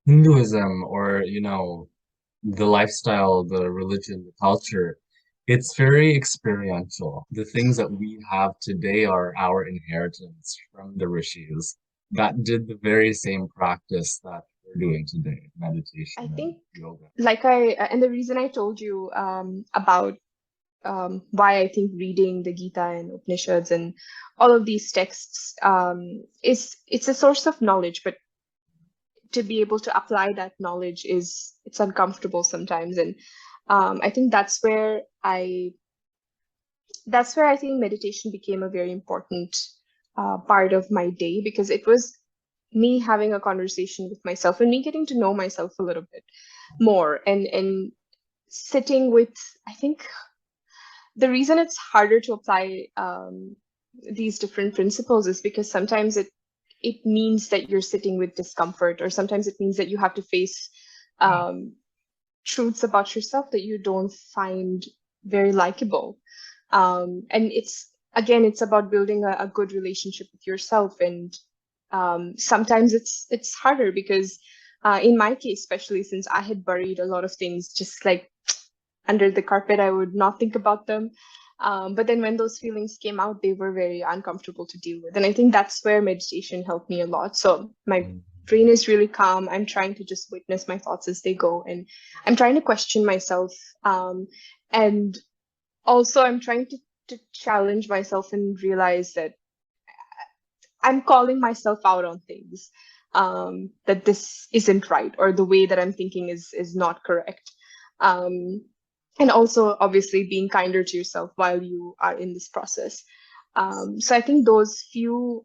Hinduism or, the lifestyle, the religion, the culture, it's very experiential. The things that we have today are our inheritance from the rishis that did the very same practice that we're doing today, meditation I and think, yoga. and the reason I told you about why I think reading the Gita and Upanishads and all of these texts is it's a source of knowledge, but to be able to apply that knowledge is it's uncomfortable sometimes, and I think that's where I think meditation became a very important part of my day because it was me having a conversation with myself and me getting to know myself a little bit more and sitting with I think the reason it's harder to apply these different principles is because sometimes it means that you're sitting with discomfort, or sometimes it means that you have to face Yeah. um, truths about yourself that you don't find very likable. And it's again, it's about building a good relationship with yourself, and sometimes it's harder because in my case, especially since I had buried a lot of things just like under the carpet. I would not think about them. But then when those feelings came out, they were very uncomfortable to deal with. And I think that's where meditation helped me a lot. So my Mm. brain is really calm. I'm trying to just witness my thoughts as they go. And I'm trying to question myself. And also, I'm trying to challenge myself and realize that I'm calling myself out on things. That this isn't right, or the way that I'm thinking is not correct. Um, and also obviously being kinder to yourself while you are in this process. So I think those few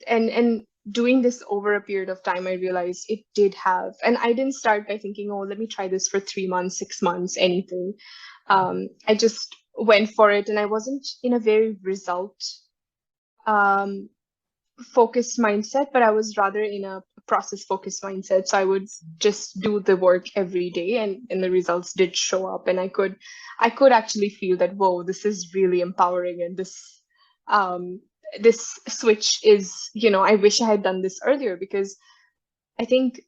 and doing this over a period of time, I realized it did have, and I didn't start by thinking, oh, let me try this for 3 months, 6 months, anything. I just went for it, and I wasn't in a very result um, focused mindset, but I was rather in a process focused mindset. So I would just do the work every day, and the results did show up, and I could actually feel that, whoa, this is really empowering, and um this switch is, I wish I had done this earlier because I think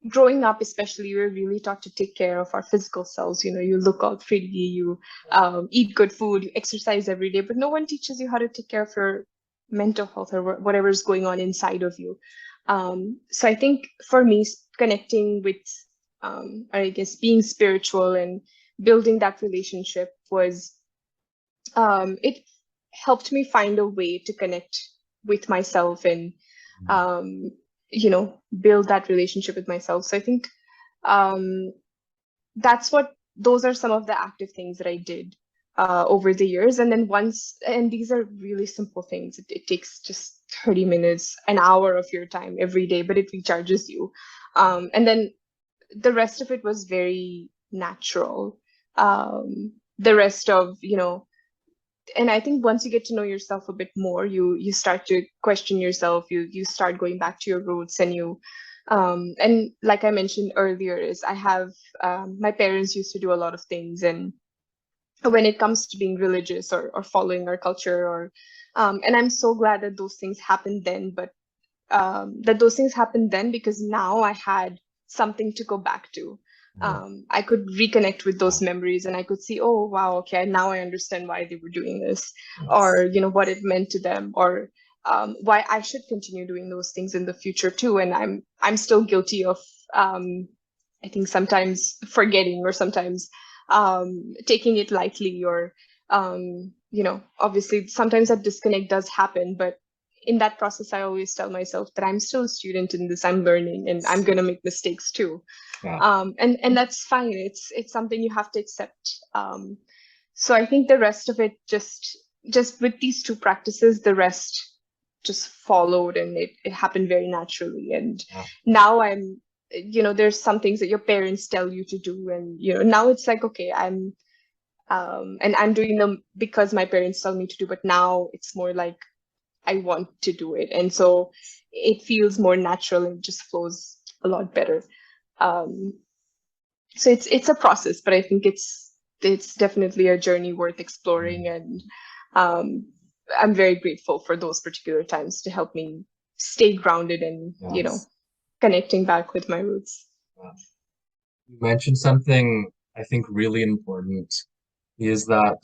growing up, especially, we're really taught to take care of our physical selves. You look all pretty, you eat good food, you exercise every day, but no one teaches you how to take care of your mental health or whatever's going on inside of you. So I think for me, connecting with, or I guess, being spiritual and building that relationship was, it helped me find a way to connect with myself and, um, build that relationship with myself. So I think um, those are some of the active things that I did over the years. And then and these are really simple things. It takes just 30 minutes, an hour of your time every day, but it recharges you. And then the rest of it was very natural. The rest of, and I think once you get to know yourself a bit more, you start to question yourself. You start going back to your roots, and and like I mentioned earlier, is I have my parents used to do a lot of things, and when it comes to being religious or following our culture, or and I'm so glad that those things happened then, but that those things happened then because now I had something to go back to. Yeah. I could reconnect with those memories, and I could see, oh, wow, okay, now I understand why they were doing this, Yes. or, what it meant to them, or why I should continue doing those things in the future too. And I'm still guilty of, I think, sometimes forgetting, or sometimes taking it lightly, or, obviously sometimes that disconnect does happen, but in that process, I always tell myself that I'm still a student in this. I'm learning, and I'm gonna make mistakes too. Yeah. And that's fine. It's something you have to accept. So I think the rest of it, just with these two practices, the rest just followed, and it happened very naturally. And Yeah. now there's some things that your parents tell you to do, and now it's like, okay, and I'm doing them because my parents tell me to do, but now it's more like I want to do it. And so it feels more natural and just flows a lot better. Um, so it's a process, but I think it's definitely a journey worth exploring. And um, I'm very grateful for those particular times to help me stay grounded and, Yes. connecting back with my roots. Uh, You mentioned something I think really important is that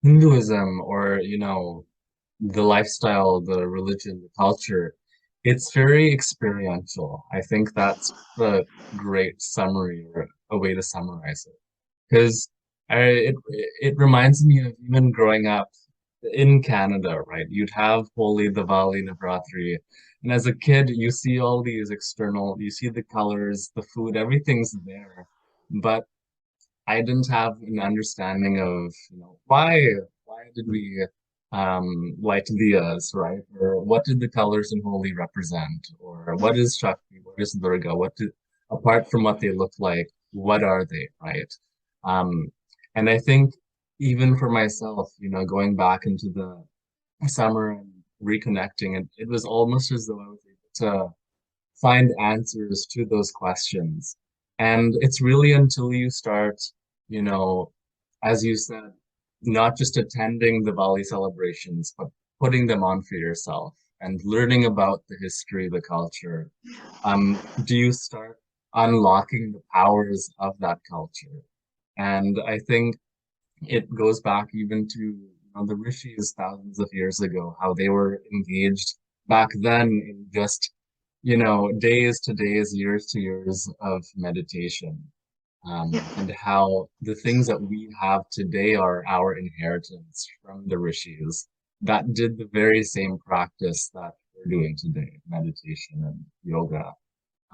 Hinduism or, the lifestyle, the religion, the culture, it's very experiential. I think that's the great summary or a way to summarize it. Because it reminds me of even growing up in Canada, right? You'd have Holi, Diwali, Navratri, and as a kid, you see all these external, you see the colors, the food, everything's there. But I didn't have an understanding of, why did we light diyas, right? Or what did the colors in Holi represent? Or what is Shakti? What is Durga? Apart from what they look like, what are they, right? Um, and I think even for myself, going back into the summer and reconnecting, it was almost as though I was able to find answers to those questions. And it's really until you start, you know, as you said, not just attending the Bali celebrations, but putting them on for yourself and learning about the history, the culture. Do you start unlocking the powers of that culture? And I think it goes back even to the rishis thousands of years ago, how they were engaged back then in just days to days, years to years of meditation, and how the things that we have today are our inheritance from the rishis that did the very same practice that we're doing today, meditation and yoga.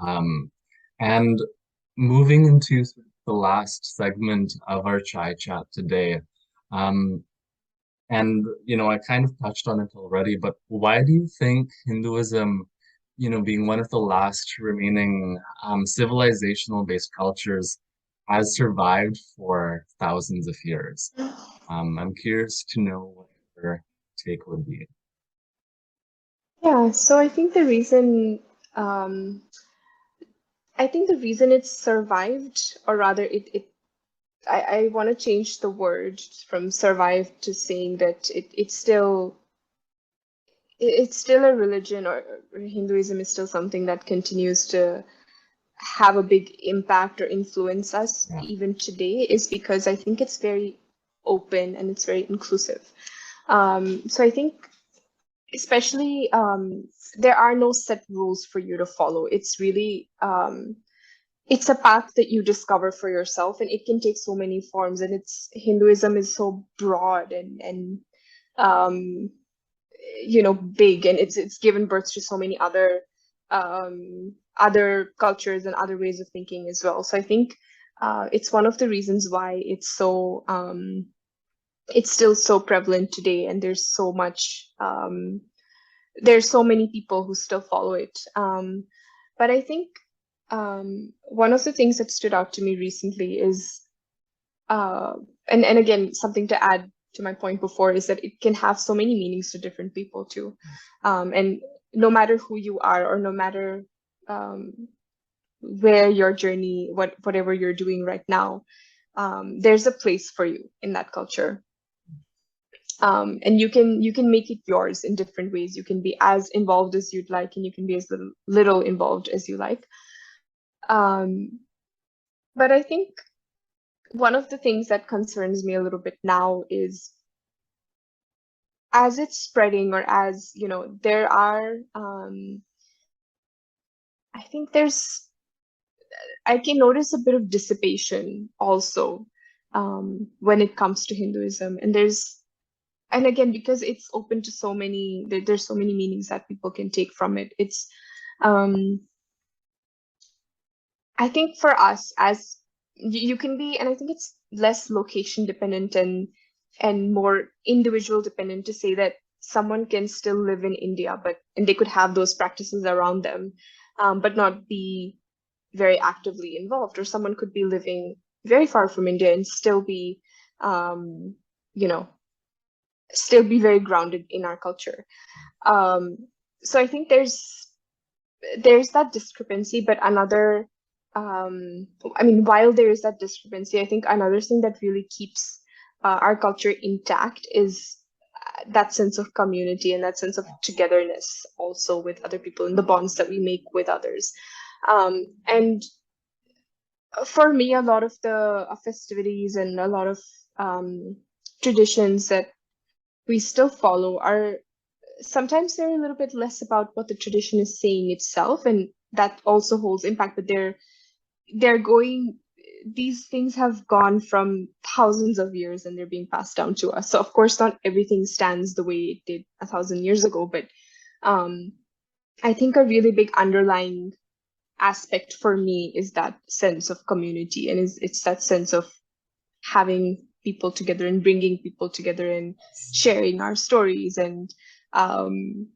Um, and moving into sort of the last segment of our chai chat today, um, and I kind of touched on it already, but why do you think Hinduism, being one of the last remaining civilizational-based cultures, has survived for thousands of years? I'm curious to know what your take would be. Yeah, so um, I think the reason it's survived, or rather, I want to change the word from survived to saying that it's still a religion, or Hinduism is still something that continues to have a big impact or influence us Yeah, even today, is because I think it's very open and it's very inclusive. So I think especially there are no set rules for you to follow. It's really it's a path that you discover for yourself, and it can take so many forms. And it's Hinduism is so broad and um, big, and it's given birth to so many other cultures and other ways of thinking as well. So I think it's one of the reasons why it's still so prevalent today, and there's so many people who still follow it. But I think one of the things that stood out to me recently is, uh, and again, something to add to my point before, is that it can have so many meanings to different people too. And no matter who you are, or no matter um, where your journey, whatever you're doing right now, there's a place for you in that culture. And you can make it yours in different ways. You can be as involved as you'd like, and you can be as little involved as you like. Um, but I think one of the things that concerns me a little bit now is, as it's spreading, or as there are I think I can notice a bit of dissipation also when it comes to Hinduism. And again, because it's open to there's so many meanings that people can take from it. Um I think for us, as you can be, and I think it's less location dependent and more individual dependent, to say that someone can still live in India, and they could have those practices around them, but not be very actively involved. Or someone could be living very far from India and um, you know, still be very grounded in our culture. Um, so I think there's that discrepancy, but I mean, while there is that discrepancy, I think another thing that really keeps our culture intact is, that sense of community and that sense of togetherness also with other people and the bonds that we make with others. And for me, a lot of the festivities and a lot of traditions that we still follow are sometimes they're a little bit less about what the tradition is saying itself, and that also holds impact, but they're going these things have gone from thousands of years and they're being passed down to us. So of course not everything stands the way it did 1,000 years ago, but um, I think a really big underlying aspect for me is that sense of community, and it's that sense of having people together and bringing people together and sharing our stories. And um,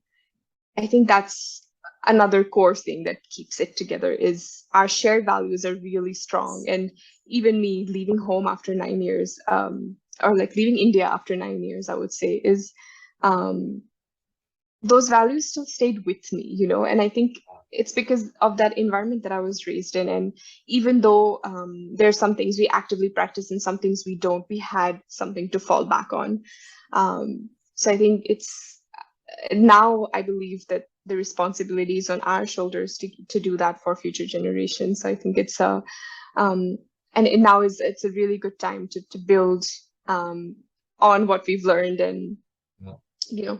I think that's another core thing that keeps it together is our shared values are really strong. And even me leaving home after 9 years, or like leaving India after 9 years, I would say, is um, those values still stayed with me, and I think it's because of that environment that I was raised in. And even though there are some things we actively practice and some things we don't, we had something to fall back on. So I think it's now I believe that the responsibility is on our shoulders to do that for future generations. So I think it's um, and now is it's a really good time to build on what we've learned and Yeah,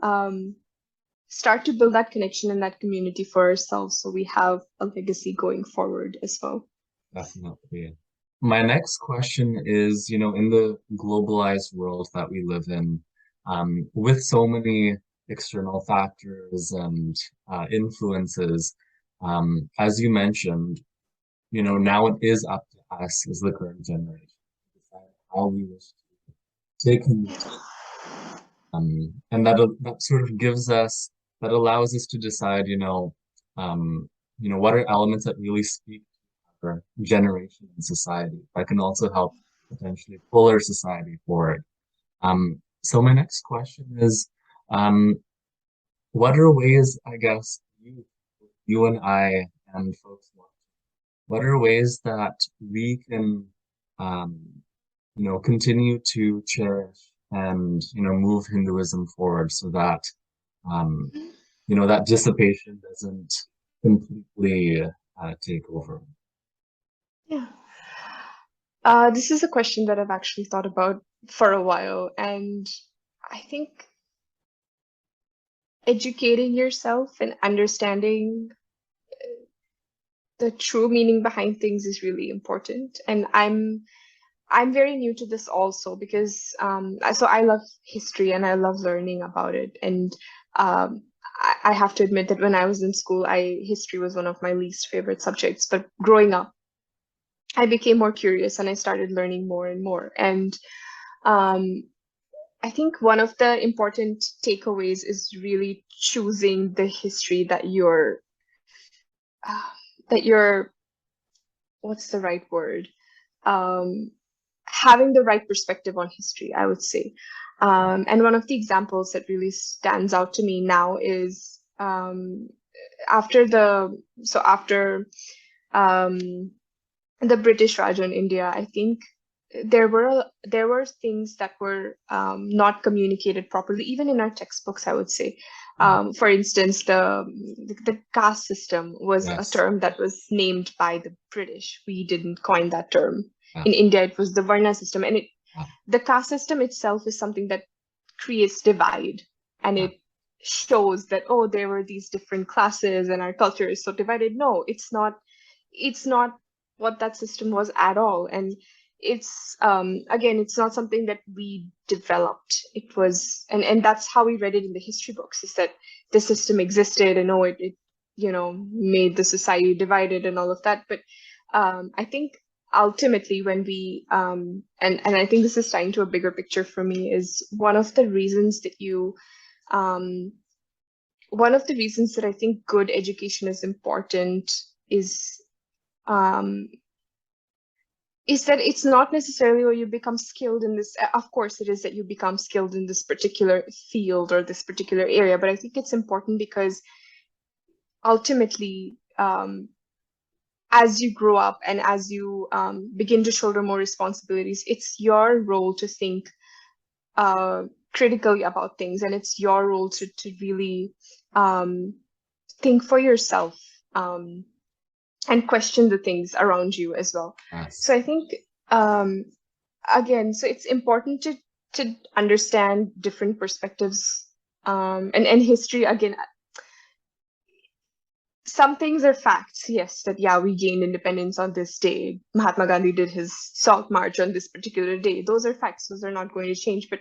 um, start to build that connection and that community for ourselves so we have a legacy going forward as well. definitely. My next question is, in the globalized world that we live in, with so many external factors and influences, as you mentioned, now it is up to us as the current generation to decide how we wish to take community. And that sort of that allows us to decide, what are elements that really speak to our generation and society that can also help potentially pull our society forward. So my next question is, um, what are ways, I guess, you and I and folks watching, what are ways that we can, um, continue to cherish and, move Hinduism forward so that, um, that dissipation doesn't completely take over. Yeah. This is a question that I've actually thought about for a while, and I think educating yourself and understanding the true meaning behind things is really important. And I'm very new to this also because so I love history and I love learning about it. And I have to admit that when I was in school, I history was one of my least favorite subjects. But growing up, I became more curious and I started learning more and more. And um, I think one of the important takeaways is really choosing the history uh, that you're what's the right word? Um, Having the right perspective on history, I would say. And one of the examples that really stands out to me now is after the so after um, the British Raj in India, I think there were things that were not communicated properly, even in our textbooks, I would say. Yeah. For instance, the caste system was a Yes. term that was named by the British. We didn't coin that term. Yeah. In India, it was the Varna system, and Yeah. the caste system itself is something that creates divide, and Yeah. it shows that, oh, there were these different classes and our culture is so divided. No, it's not what that system was at all. And it's again, it's not something that we developed. It was, and that's how we read it in the history books, is that the system existed and, oh, it made the society divided and all of that. But I think ultimately when we and I think this is tying to a bigger picture for me, is um one of the reasons that I think good education is important um, is that it's not necessarily where you become skilled in this. Of course, it is that you become skilled in this particular field or this particular area, but I think it's important because ultimately, as you grow up and as you begin to shoulder more responsibilities, it's your role to think uh, critically about things, and it's your role to really um, think for yourself, um, and question the things around you as well. So Yes. I think, um, again, so it's important to understand different perspectives, and history. Again, some things are facts, yes, that yeah, we gained independence on this day. Mahatma Gandhi did his salt march on this particular day. Those are facts, those are not going to change. But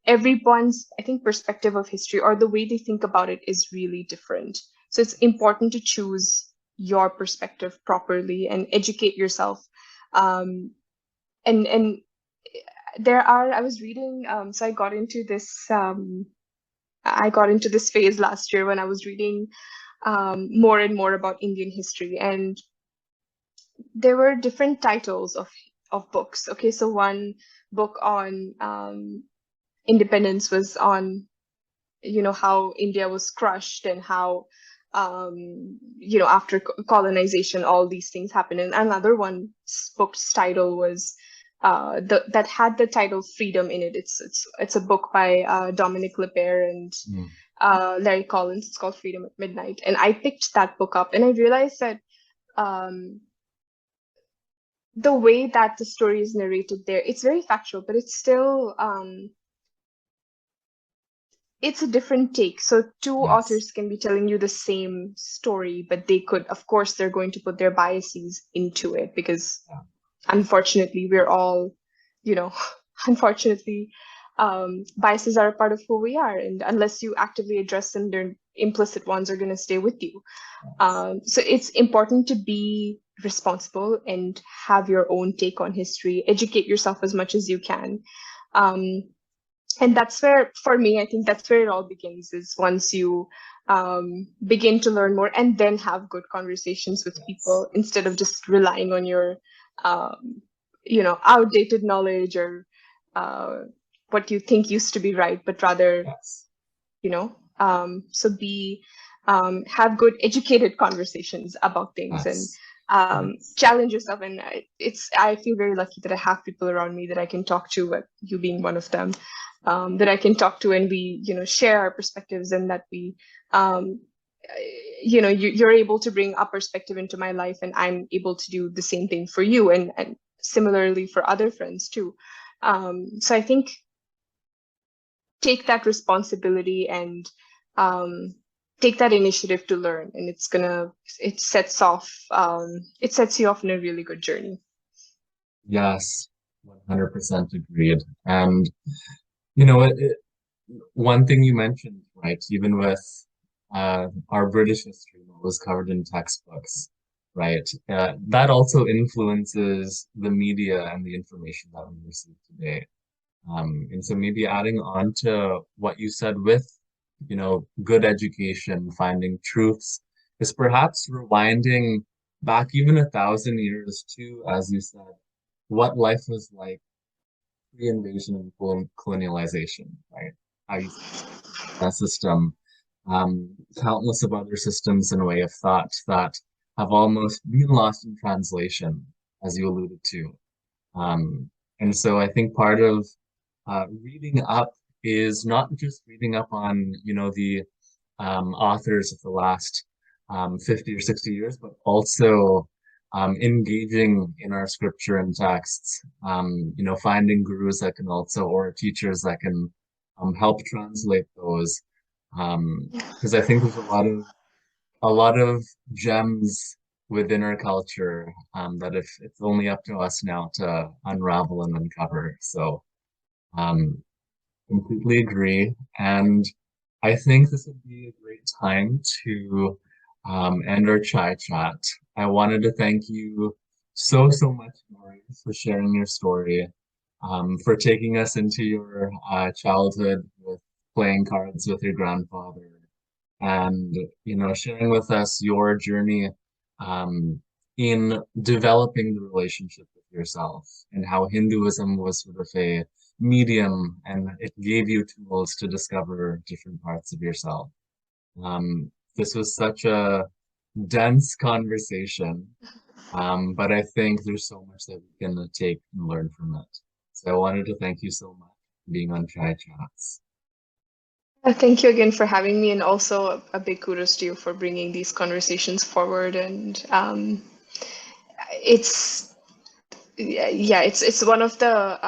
everyone's, I think, perspective of history or the way they think about it is really different. So it's important to choose your perspective properly and educate yourself. And there are, I was reading, so I got into this phase last year when I was reading more and more about Indian history, and there were different titles of books. Okay, so one book on independence was on, how India was crushed and how, after colonization, all these things happened. And another one book's title was that had the title Freedom in it. It's a book by Dominic Lepere and Mm. Larry Collins. It's called Freedom at Midnight. And I picked that book up, and I realized that um, the way that the story is narrated there, it's very factual, but it's still it's a different take. So two Yes. authors can be telling you the same story, but they could, of course, they're going to put their biases into it because Yeah. unfortunately we're all, you know, unfortunately, biases are a part of who we are, and unless you actively address them, their implicit ones are going to stay with you. Yes. So it's important to be responsible and have your own take on history, educate yourself as much as you can. Um, and that's where, for me, I think that's where it all begins, is once you begin to learn more and then have good conversations with Yes. people instead of just relying on your, um, outdated knowledge or uh, what you think used to be right, but rather, Yes. so be have good educated conversations about things and Yes. Yes. challenge yourself. And I feel very lucky that I have people around me that I can talk to, you being one of them, that I can talk to, and we share our perspectives, and that we um, you're able to bring a perspective into my life, and I'm able to do the same thing for you, and similarly for other friends too. So I think take that responsibility and um, take that initiative to learn, and it sets you off in a really good journey. Yes. 100% agreed. And one thing you mentioned, right? Even with our British history that was covered in textbooks, right? That also influences the media and the information that we receive today. And so maybe adding on to what you said with, good education, finding truths, is perhaps rewinding back even 1,000 years to, as you said, what life was like pre-invasion and colonialization, right? How you that system, countless of other systems and way of thought that have almost been lost in translation, as you alluded to. And so I think part of reading up is not just reading up on, the authors of the last 50 or 60 years, but also engaging in our scripture and texts, finding gurus that can also, or teachers that can help translate those. Because I think there's a lot of gems within our culture that if it's only up to us now to unravel and uncover. So um, completely agree. And I think this would be a great time to end our chai chat. I wanted to thank you so, so much, Gauri, for sharing your story, for taking us into your childhood with playing cards with your grandfather, and sharing with us your journey um, in developing the relationship with yourself, and how Hinduism was sort of a medium, and it gave you tools to discover different parts of yourself. This was such a dense conversation, but I think there's so much that we can take and learn from it. So I wanted to thank you so much. being on Chai Chats. Thank you again for having me, and also a big kudos to you for bringing these conversations forward. And it's yeah, it's one of the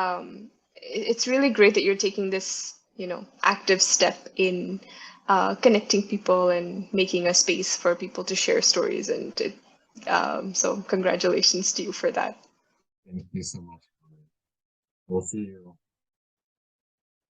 it's really great that you're taking this, active step in connecting people and making a space for people to share stories. And so congratulations to you for that. Thank you so much. We'll see you.